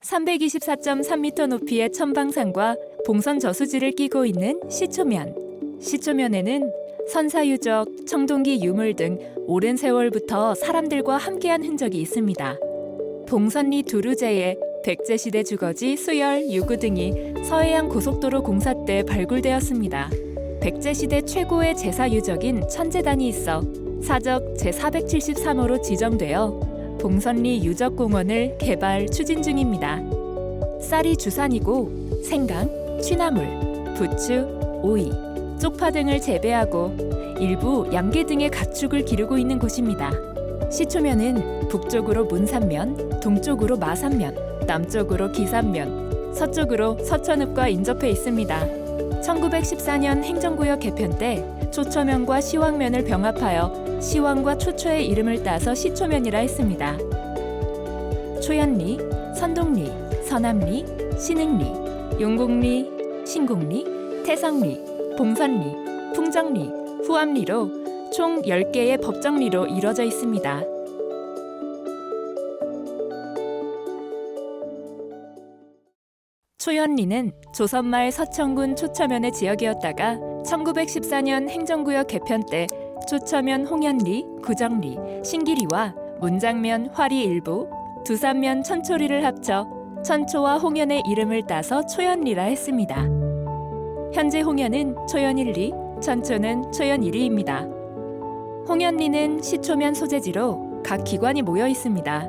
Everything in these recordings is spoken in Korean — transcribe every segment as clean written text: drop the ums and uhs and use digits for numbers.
324.3m 높이의 천방산과 봉선 저수지를 끼고 있는 시초면. 시초면에는 선사유적, 청동기 유물 등 오랜 세월부터 사람들과 함께한 흔적이 있습니다. 봉선리 두루제에 백제시대 주거지 수열, 유구 등이 서해안 고속도로 공사 때 발굴되었습니다. 백제시대 최고의 제사유적인 천제단이 있어 사적 제473호로 지정되어 봉선리 유적공원을 개발 추진 중입니다. 쌀이 주산이고 생강, 취나물, 부추, 오이, 쪽파 등을 재배하고 일부 양계 등의 가축을 기르고 있는 곳입니다. 시초면은 북쪽으로 문산면, 동쪽으로 마산면, 남쪽으로 기산면, 서쪽으로 서천읍과 인접해 있습니다. 1914년 행정구역 개편 때 초처면과 시왕면을 병합하여 시왕과 초초의 이름을 따서 시초면이라 했습니다. 초연리, 선동리, 서남리, 신흥리, 용곡리, 신곡리, 태성리, 봉선리, 풍정리, 후암리로 총 10개의 법정리로 이루어져 있습니다. 초연리는 조선말 서천군 초처면의 지역이었다가 1914년 행정구역 개편 때 초처면 홍연리, 구정리, 신기리와 문장면 화리 일부, 두산면 천초리를 합쳐 천초와 홍연의 이름을 따서 초연리라 했습니다. 현재 홍연은 초연 1리, 천초는 초연 1리입니다. 홍연리는 시초면 소재지로 각 기관이 모여 있습니다.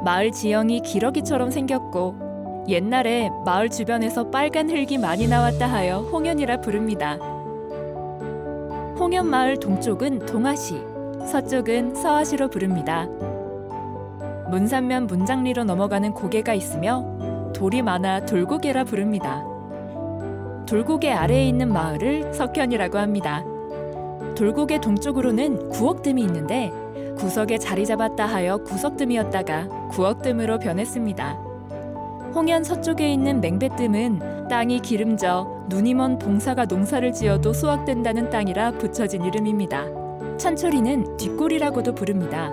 마을 지형이 기러기처럼 생겼고 옛날에 마을 주변에서 빨간 흙이 많이 나왔다 하여 홍연이라 부릅니다. 홍연마을 동쪽은 동아시, 서쪽은 서아시로 부릅니다. 문산면 문장리로 넘어가는 고개가 있으며 돌이 많아 돌고개라 부릅니다. 돌고개 아래에 있는 마을을 석현이라고 합니다. 돌고개 동쪽으로는 구억뜸이 있는데 구석에 자리 잡았다 하여 구석뜸이었다가 구억뜸으로 변했습니다. 홍연 서쪽에 있는 맹배뜸은 땅이 기름져 눈이 먼 봉사가 농사를 지어도 수확된다는 땅이라 붙여진 이름입니다. 천초리는 뒷골이라고도 부릅니다.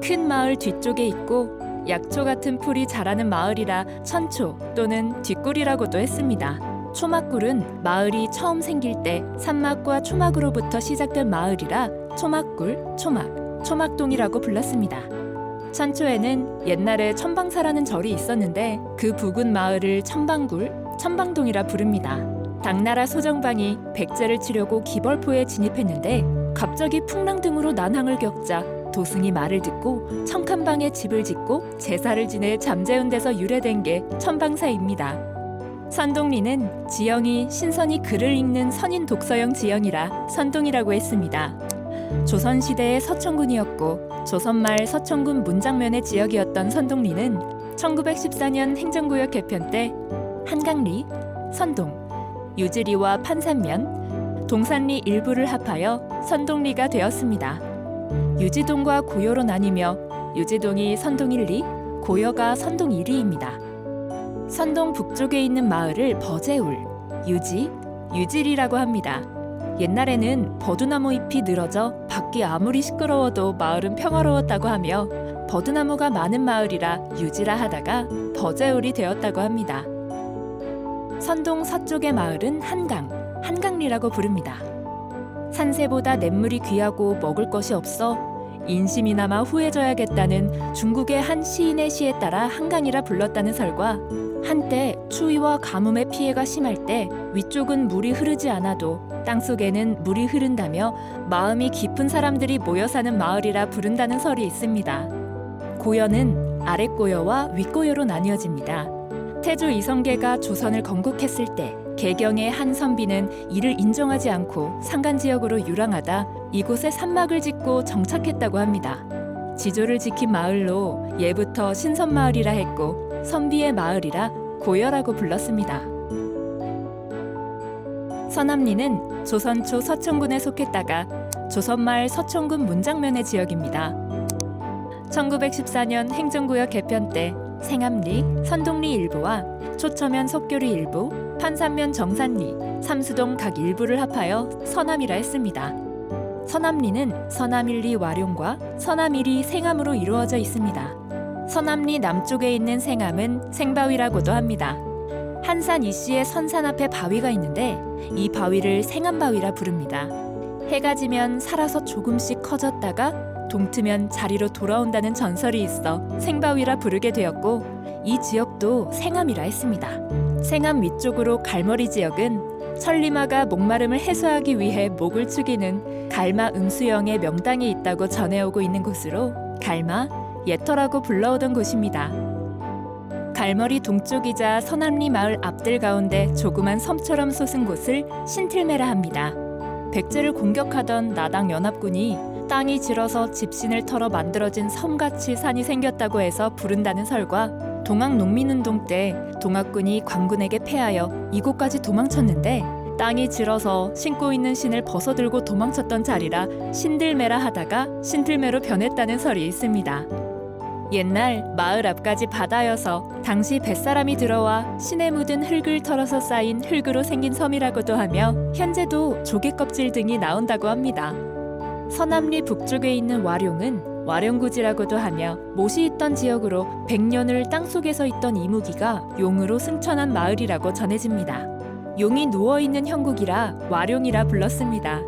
큰 마을 뒤쪽에 있고 약초 같은 풀이 자라는 마을이라 천초 또는 뒷골이라고도 했습니다. 초막굴은 마을이 처음 생길 때 산막과 초막으로부터 시작된 마을이라 초막굴, 초막, 초막동이라고 불렀습니다. 천초에는 옛날에 천방사라는 절이 있었는데 그 부근 마을을 천방굴, 천방동이라 부릅니다. 당나라 소정방이 백제를 치려고 기벌포에 진입했는데 갑자기 풍랑등으로 난항을 겪자 도승이 말을 듣고 청칸방에 집을 짓고 제사를 지내 잠재운 데서 유래된 게 천방사입니다. 선동리는 지형이 신선이 글을 읽는 선인 독서형 지형이라 선동이라고 했습니다. 조선시대의 서천군이었고 조선말 서천군 문장면의 지역이었던 선동리는 1914년 행정구역 개편 때 한강리, 선동, 유지리와 판산면, 동산리 일부를 합하여 선동리가 되었습니다. 유지동과 고여로 나뉘며 유지동이 선동 1리, 고여가 선동 2리입니다. 선동 북쪽에 있는 마을을 버제울, 유지, 유질이라고 합니다. 옛날에는 버두나무 잎이 늘어져 밖이 아무리 시끄러워도 마을은 평화로웠다고 하며 버두나무가 많은 마을이라 유지라 하다가 버제울이 되었다고 합니다. 선동 서쪽의 마을은 한강, 한강리라고 부릅니다. 산세보다 냇물이 귀하고 먹을 것이 없어 인심이나마 후해져야겠다는 중국의 한 시인의 시에 따라 한강이라 불렀다는 설과 한때 추위와 가뭄의 피해가 심할 때 위쪽은 물이 흐르지 않아도 땅속에는 물이 흐른다며 마음이 깊은 사람들이 모여 사는 마을이라 부른다는 설이 있습니다. 고여는 아랫고여와 윗고여로 나뉘어집니다. 태조 이성계가 조선을 건국했을 때 개경의 한 선비는 이를 인정하지 않고 상간지역으로 유랑하다 이곳에 산막을 짓고 정착했다고 합니다. 지조를 지킨 마을로 예부터 신선마을이라 했고 선비의 마을이라 고여라고 불렀습니다. 서남리는 조선 초 서천군에 속했다가 조선말 서천군 문장면의 지역입니다. 1914년 행정구역 개편 때 생암리, 선동리 일부와 초처면 속교리 일부, 판산면 정산리, 삼수동 각 일부를 합하여 서남이라 했습니다. 서남리는 서남 1리 와룡과 서남 1리 생암으로 이루어져 있습니다. 서남리 남쪽에 있는 생암은 생바위라고도 합니다. 한산 이씨의 선산 앞에 바위가 있는데 이 바위를 생암바위라 부릅니다. 해가 지면 살아서 조금씩 커졌다가 동트면 자리로 돌아온다는 전설이 있어 생바위라 부르게 되었고 이 지역도 생암이라 했습니다. 생암 위쪽으로 갈머리 지역은 천리마가 목마름을 해소하기 위해 목을 축이는 갈마 음수영의 명당이 있다고 전해오고 있는 곳으로 갈마, 예터라고 불러오던 곳입니다. 갈머리 동쪽이자 서남리 마을 앞들 가운데 조그만 섬처럼 솟은 곳을 신틀매라 합니다. 백제를 공격하던 나당 연합군이 땅이 질어서 집신을 털어 만들어진 섬같이 산이 생겼다고 해서 부른다는 설과 동학 농민운동 때 동학군이 광군에게 패하여 이곳까지 도망쳤는데 땅이 질어서 신고 있는 신을 벗어들고 도망쳤던 자리라 신들매라 하다가 신틀매로 변했다는 설이 있습니다. 옛날 마을 앞까지 바다여서 당시 뱃사람이 들어와 신에 묻은 흙을 털어서 쌓인 흙으로 생긴 섬이라고도 하며 현재도 조개 껍질 등이 나온다고 합니다. 서남리 북쪽에 있는 와룡은 와룡구지라고도 하며 못이 있던 지역으로 100년을 땅속에서 있던 이무기가 용으로 승천한 마을이라고 전해집니다. 용이 누워있는 형국이라 와룡이라 불렀습니다.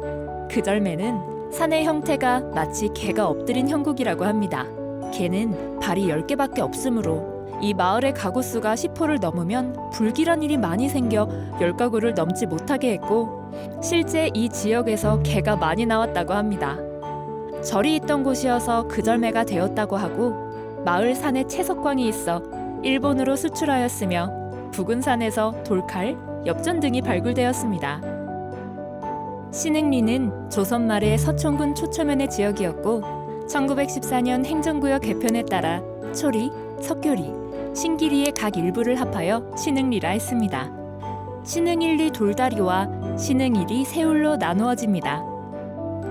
그 절매는 산의 형태가 마치 개가 엎드린 형국이라고 합니다. 개는 발이 10개밖에 없으므로 이 마을의 가구 수가 10호를 넘으면 불길한 일이 많이 생겨 10가구를 넘지 못하게 했고 실제 이 지역에서 개가 많이 나왔다고 합니다. 절이 있던 곳이어서 그 절매가 되었다고 하고 마을 산에 채석광이 있어 일본으로 수출하였으며 부근산에서 돌칼, 엽전 등이 발굴되었습니다. 신흥리는 조선 말의 서촌군 초초면의 지역이었고 1914년 행정구역 개편에 따라 초리, 석교리, 신기리의 각 일부를 합하여 신흥리라 했습니다. 신흥일리 돌다리와 신흥일이 세울로 나누어집니다.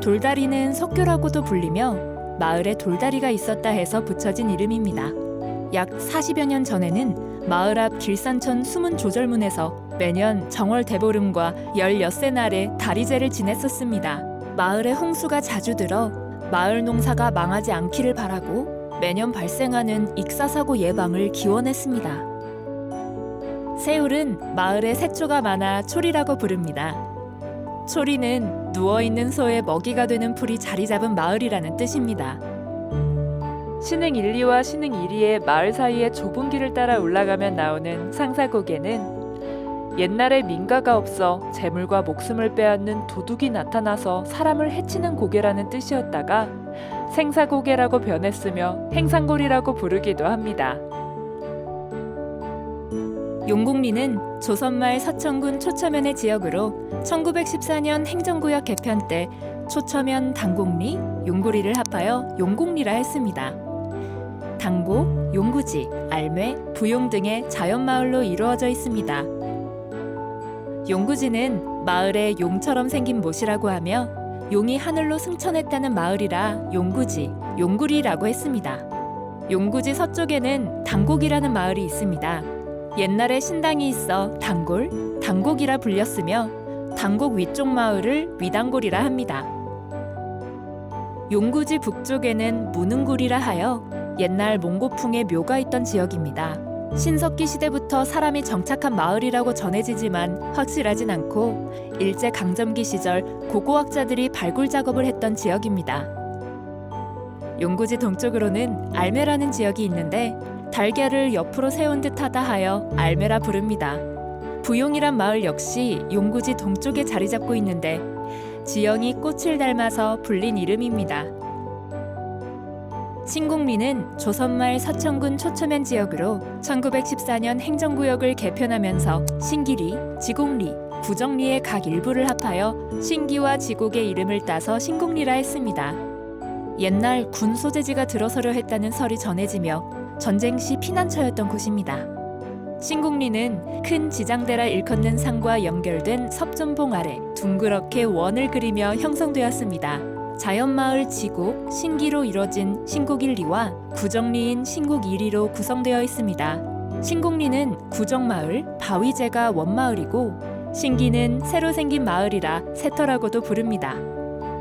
돌다리는 석교라고도 불리며 마을에 돌다리가 있었다 해서 붙여진 이름입니다. 약 40여 년 전에는 마을 앞 길산촌 수문 조절문에서 매년 정월 대보름과 16세 다리제를 지냈었습니다. 마을에 홍수가 자주 들어 마을 농사가 망하지 않기를 바라고 매년 발생하는 익사사고 예방을 기원했습니다. 세울은 마을에 새초가 많아 초리라고 부릅니다. 초리는 누워있는 소의 먹이가 되는 풀이 자리 잡은 마을이라는 뜻입니다. 신흥 1리와 신흥 2리의 마을 사이의 좁은 길을 따라 올라가면 나오는 상사고개는 옛날에 민가가 없어 재물과 목숨을 빼앗는 도둑이 나타나서 사람을 해치는 고개라는 뜻이었다가 생사고개라고 변했으며 행상골이라고 부르기도 합니다. 용곡리는 조선말 서천군 초처면의 지역으로 1914년 행정구역 개편 때 초처면 당곡리, 용구리를 합하여 용곡리라 했습니다. 당곡, 용구지, 알매, 부용 등의 자연마을로 이루어져 있습니다. 용구지는 마을에 용처럼 생긴 못이라고 하며 용이 하늘로 승천했다는 마을이라 용구지, 용구리라고 했습니다. 용구지 서쪽에는 당곡이라는 마을이 있습니다. 옛날에 신당이 있어 당골, 당곡이라 불렸으며 당곡 위쪽 마을을 위당골이라 합니다. 용구지 북쪽에는 무능굴이라 하여 옛날 몽고풍의 묘가 있던 지역입니다. 신석기 시대부터 사람이 정착한 마을이라고 전해지지만 확실하진 않고 일제강점기 시절 고고학자들이 발굴 작업을 했던 지역입니다. 용구지 동쪽으로는 알매라는 지역이 있는데 달걀을 옆으로 세운 듯하다 하여 알매라 부릅니다. 부용이란 마을 역시 용구지 동쪽에 자리 잡고 있는데 지형이 꽃을 닮아서 불린 이름입니다. 신곡리는 조선말 서천군 초초면 지역으로 1914년 행정구역을 개편하면서 신기리, 지곡리, 구정리의 각 일부를 합하여 신기와 지곡의 이름을 따서 신곡리라 했습니다. 옛날 군 소재지가 들어서려 했다는 설이 전해지며 전쟁 시 피난처였던 곳입니다. 신곡리는 큰 지장대라 일컫는 산과 연결된 섭전봉 아래 둥그렇게 원을 그리며 형성되었습니다. 자연마을 지곡, 신기로 이뤄진 신곡일리와 구정리인 신곡이리로 구성되어 있습니다. 신곡리는 구정마을, 바위제가 원마을이고 신기는 새로 생긴 마을이라 새터라고도 부릅니다.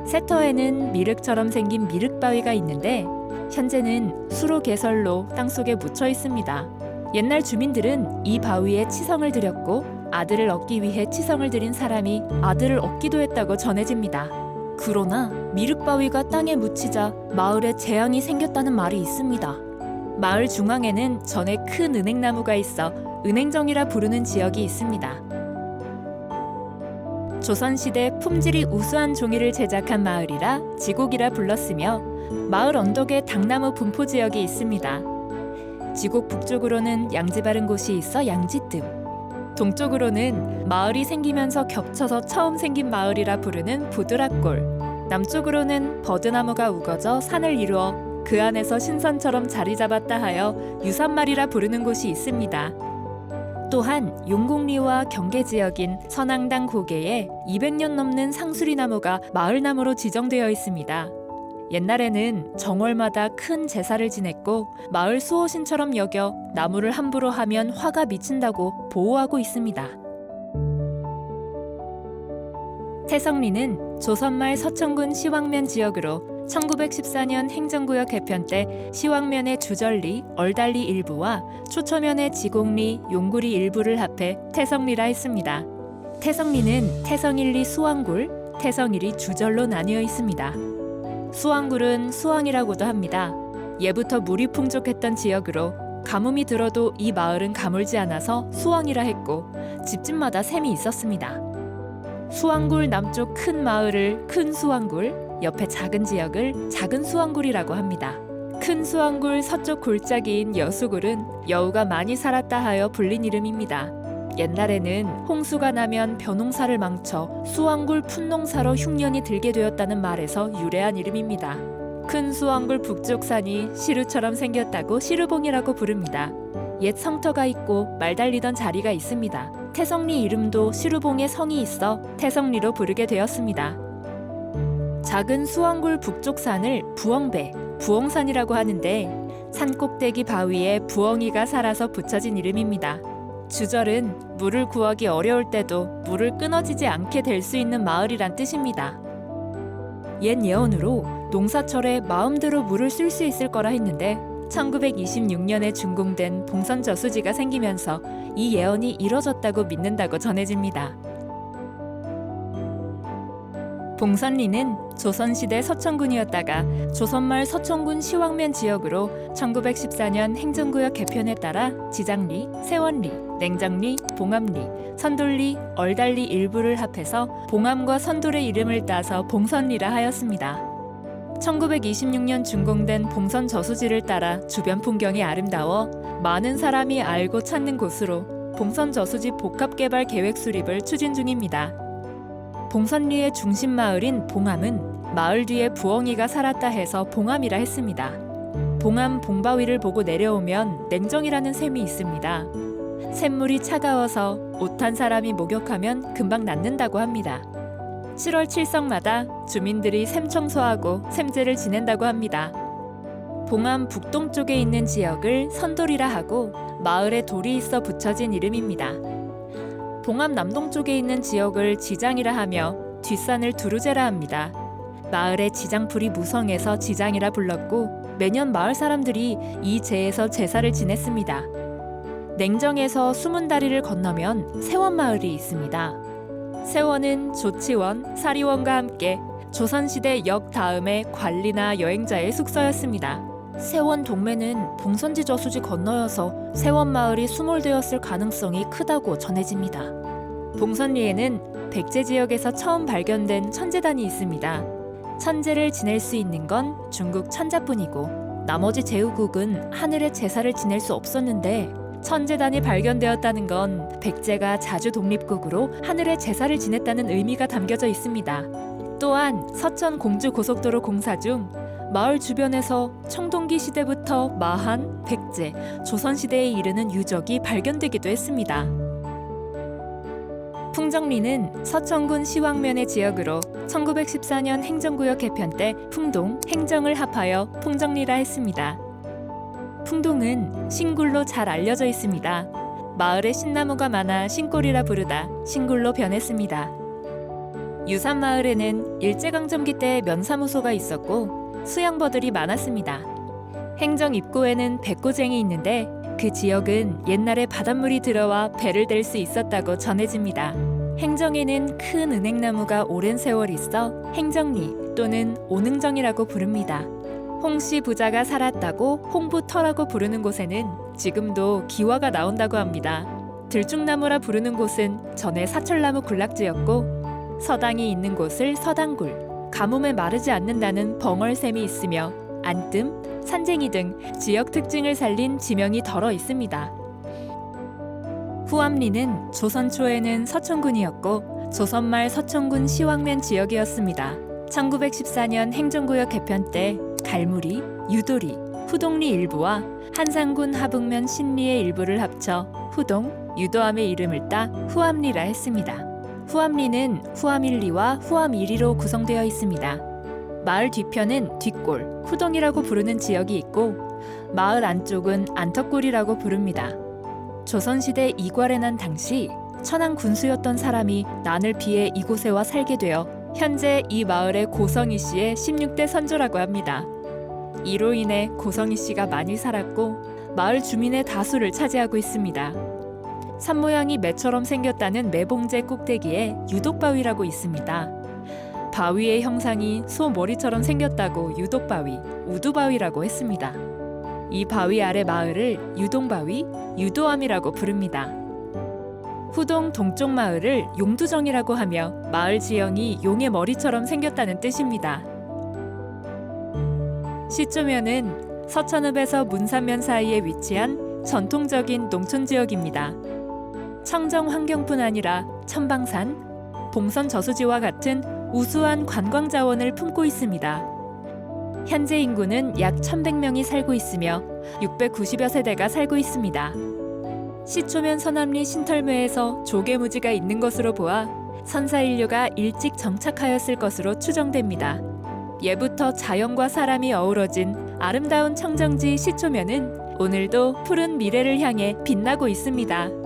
새터에는 미륵처럼 생긴 미륵바위가 있는데 현재는 수로 개설로 땅속에 묻혀 있습니다. 옛날 주민들은 이 바위에 치성을 드렸고 아들을 얻기 위해 치성을 드린 사람이 아들을 얻기도 했다고 전해집니다. 그러나 미륵바위가 땅에 묻히자 마을에 재앙이 생겼다는 말이 있습니다. 마을 중앙에는 전에 큰 은행나무가 있어 은행정이라 부르는 지역이 있습니다. 조선시대 품질이 우수한 종이를 제작한 마을이라 지곡이라 불렀으며 마을 언덕에 당나무 분포 지역이 있습니다. 지곡 북쪽으로는 양지 바른 곳이 있어 양지뜸, 동쪽으로는 마을이 생기면서 겹쳐서 처음 생긴 마을이라 부르는 부드락골, 남쪽으로는 버드나무가 우거져 산을 이루어 그 안에서 신선처럼 자리 잡았다 하여 유산말이라 부르는 곳이 있습니다. 또한 용곡리와 경계지역인 선앙당 고개에 200년 넘는 상수리나무가 마을나무로 지정되어 있습니다. 옛날에는 정월마다 큰 제사를 지냈고 마을 수호신처럼 여겨 나무를 함부로 하면 화가 미친다고 보호하고 있습니다. 태성리는 조선말 서천군 시왕면 지역으로 1914년 행정구역 개편 때 시왕면의 주절리, 얼달리 일부와 초처면의 지곡리, 용구리 일부를 합해 태성리라 했습니다. 태성리는 태성일리 수왕굴, 태성일이 주절로 나뉘어 있습니다. 수왕굴은 수왕이라고도 합니다. 예부터 물이 풍족했던 지역으로 가뭄이 들어도 이 마을은 가물지 않아서 수왕이라 했고 집집마다 샘이 있었습니다. 수왕굴 남쪽 큰 마을을 큰 수왕굴, 옆에 작은 지역을 작은 수왕굴이라고 합니다. 큰 수왕굴 서쪽 골짜기인 여수굴은 여우가 많이 살았다 하여 불린 이름입니다. 옛날에는 홍수가 나면 벼농사를 망쳐 수왕굴 풋농사로 흉년이 들게 되었다는 말에서 유래한 이름입니다. 큰 수왕굴 북쪽 산이 시루처럼 생겼다고 시루봉이라고 부릅니다. 옛 성터가 있고 말 달리던 자리가 있습니다. 태성리 이름도 시루봉에 성이 있어 태성리로 부르게 되었습니다. 작은 수왕굴 북쪽 산을 부엉배, 부엉산이라고 하는데 산꼭대기 바위에 부엉이가 살아서 붙여진 이름입니다. 주절은 물을 구하기 어려울 때도 물을 끊어지지 않게 될 수 있는 마을이란 뜻입니다. 옛 예언으로 농사철에 마음대로 물을 쓸 수 있을 거라 했는데 1926년에 준공된 봉선저수지가 생기면서 이 예언이 이뤄졌다고 믿는다고 전해집니다. 봉선리는 조선시대 서천군이었다가 조선말 서천군 시왕면 지역으로 1914년 행정구역 개편에 따라 지장리, 세원리, 냉정리, 봉암리, 선돌리, 얼달리 일부를 합해서 봉암과 선돌의 이름을 따서 봉선리라 하였습니다. 1926년 준공된 봉선 저수지를 따라 주변 풍경이 아름다워 많은 사람이 알고 찾는 곳으로 봉선 저수지 복합개발 계획 수립을 추진 중입니다. 봉선리의 중심 마을인 봉암은 마을 뒤에 부엉이가 살았다 해서 봉암이라 했습니다. 봉암 봉바위를 보고 내려오면 냉정이라는 샘이 있습니다. 샘물이 차가워서 옷탄 사람이 목욕하면 금방 낫는다고 합니다. 7월 7성마다 주민들이 샘 청소하고 샘제를 지낸다고 합니다. 봉암 북동쪽에 있는 지역을 선돌이라 하고 마을에 돌이 있어 붙여진 이름입니다. 봉암 남동쪽에 있는 지역을 지장이라 하며 뒷산을 두루제라 합니다. 마을의 지장풀이 무성해서 지장이라 불렀고 매년 마을 사람들이 이 제에서 제사를 지냈습니다. 냉정에서 수문다리를 건너면 세원마을이 있습니다. 세원은 조치원, 사리원과 함께 조선시대 역 다음에 관리나 여행자의 숙소였습니다. 세원 동매는 봉선지 저수지 건너여서 세원마을이 수몰되었을 가능성이 크다고 전해집니다. 봉선리에는 백제 지역에서 처음 발견된 천제단이 있습니다. 천제를 지낼 수 있는 건 중국 천자뿐이고 나머지 제후국은 하늘의 제사를 지낼 수 없었는데 천제단이 발견되었다는 건 백제가 자주 독립국으로 하늘의 제사를 지냈다는 의미가 담겨져 있습니다. 또한 서천 공주고속도로 공사 중 마을 주변에서 청동기 시대부터 마한, 백제, 조선시대에 이르는 유적이 발견되기도 했습니다. 풍정리는 서천군 시왕면의 지역으로 1914년 행정구역 개편 때 풍동, 행정을 합하여 풍정리라 했습니다. 풍동은 신굴로 잘 알려져 있습니다. 마을에 신나무가 많아 신골이라 부르다 신굴로 변했습니다. 유산마을에는 일제강점기 때 면사무소가 있었고 수양버들이 많았습니다. 행정 입구에는 백고쟁이 있는데 그 지역은 옛날에 바닷물이 들어와 배를 댈 수 있었다고 전해집니다. 행정에는 큰 은행나무가 오랜 세월 있어 행정리 또는 오능정이라고 부릅니다. 홍씨 부자가 살았다고 홍부터라고 부르는 곳에는 지금도 기와가 나온다고 합니다. 들쭉나무라 부르는 곳은 전에 사철나무 군락지였고 서당이 있는 곳을 서당굴, 가뭄에 마르지 않는다는 벙얼샘이 있으며 안뜸, 산쟁이 등 지역 특징을 살린 지명이 덜어 있습니다. 후암리는 조선 초에는 서촌군이었고 조선말 서촌군 시황면 지역이었습니다. 1914년 행정구역 개편 때 갈무리, 유도리, 후동리 일부와 한상군 하북면 신리의 일부를 합쳐 후동, 유도암의 이름을 따 후암리라 했습니다. 후암리는 후암1리와 후암1리로 구성되어 있습니다. 마을 뒤편은 뒷골, 후동이라고 부르는 지역이 있고 마을 안쪽은 안턱골이라고 부릅니다. 조선시대 이괄에 난 당시 천안 군수였던 사람이 난을 피해 이곳에 와 살게 되어 현재 이 마을의 고성희 씨의 16대 선조라고 합니다. 이로 인해 고성희 씨가 많이 살았고 마을 주민의 다수를 차지하고 있습니다. 산 모양이 매처럼 생겼다는 매봉제 꼭대기에 유독바위라고 있습니다. 바위의 형상이 소 머리처럼 생겼다고 유독바위, 우두바위라고 했습니다. 이 바위 아래 마을을 유동바위, 유도암이라고 부릅니다. 후동 동쪽 마을을 용두정이라고 하며 마을 지형이 용의 머리처럼 생겼다는 뜻입니다. 시초면은 서천읍에서 문산면 사이에 위치한 전통적인 농촌 지역입니다. 청정 환경뿐 아니라 천방산, 봉선 저수지와 같은 우수한 관광 자원을 품고 있습니다. 현재 인구는 약 1,100명이 살고 있으며 690여 세대가 살고 있습니다. 시초면 서남리 신털묘에서 조개무지가 있는 것으로 보아 선사 인류가 일찍 정착하였을 것으로 추정됩니다. 예부터 자연과 사람이 어우러진 아름다운 청정지 시초면은 오늘도 푸른 미래를 향해 빛나고 있습니다.